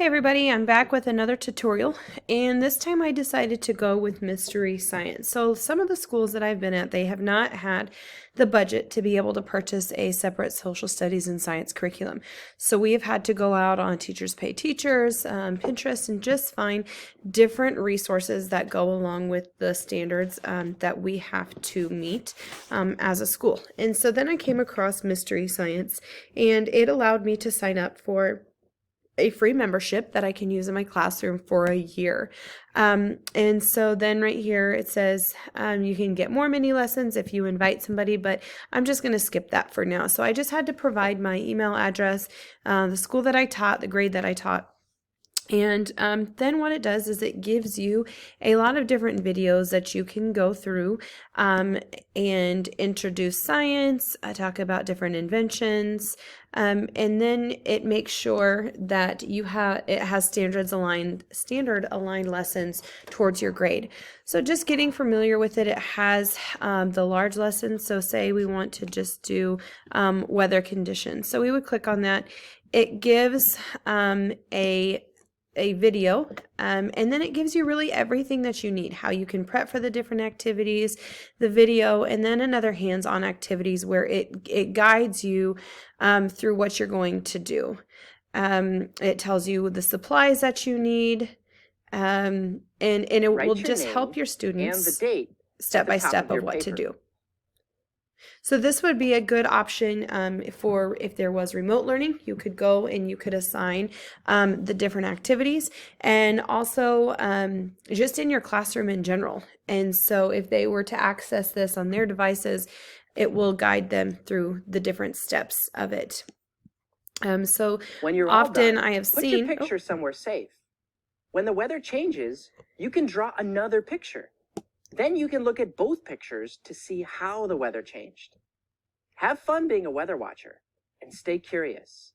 Hey everybody, I'm back with another tutorial, and this time I decided to go with Mystery Science. So some of the schools that I've been at, they have not had the budget to be able to purchase a separate social studies and science curriculum. So we have had to go out on Teachers Pay Teachers, Pinterest, and just find different resources that go along with the standards that we have to meet as a school. And so then I came across Mystery Science, and it allowed me to sign up for a free membership that I can use in my classroom for a year. And so then right here it says you can get more mini lessons if you invite somebody, but I'm just going to skip that for now. So I just had to provide my email address, the school that I taught, the grade that I taught. And then what it does is it gives you a lot of different videos that you can go through and introduce science, talk about different inventions, and then it makes sure that it has standard aligned lessons towards your grade. So just getting familiar with it, it has the large lessons. So say we want to just do weather conditions. So we would click on that. It gives a video, and then it gives you really everything that you need, how you can prep for the different activities, the video, and then another hands-on activities where it guides you through what you're going to do. It tells you the supplies that you need, and it will just help your students and the date step by step of what to do. So this would be a good option for if there was remote learning. You could go and you could assign the different activities, and also just in your classroom in general. And so if they were to access this on their devices, it will guide them through the different steps of it. So when you're often all done, I have put seen your picture somewhere safe. When the weather changes, you can draw another picture. Then you can look at both pictures to see how the weather changed. Have fun being a weather watcher and stay curious.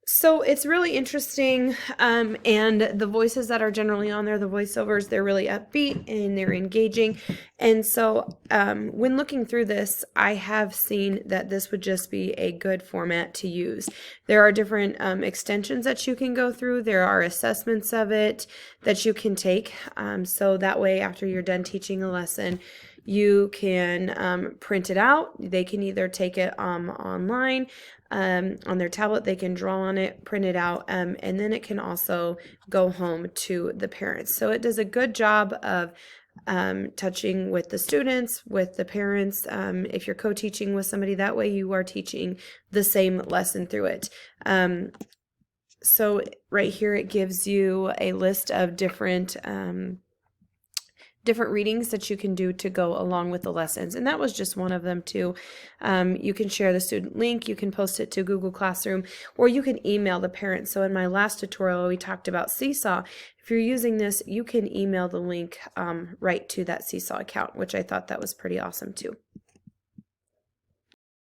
So it's really interesting, and the voices that are generally on there, the voiceovers, they're really upbeat and they're engaging. And so when looking through this, I have seen that this would just be a good format to use. There are different extensions that you can go through. There are assessments of it that you can take. So that way, after you're done teaching a lesson, you can print it out. They can either take it online on their tablet, they can draw on it, print it out, and then it can also go home to the parents. So it does a good job of touching with the students, with the parents. If you're co-teaching with somebody, that way you are teaching the same lesson through it. So right here it gives you a list of different readings that you can do to go along with the lessons, and that was just one of them too. You can share the student link, you can post it to Google Classroom, or you can email the parents. So in my last tutorial we talked about Seesaw. If you're using this, you can email the link right to that Seesaw account, which I thought that was pretty awesome too.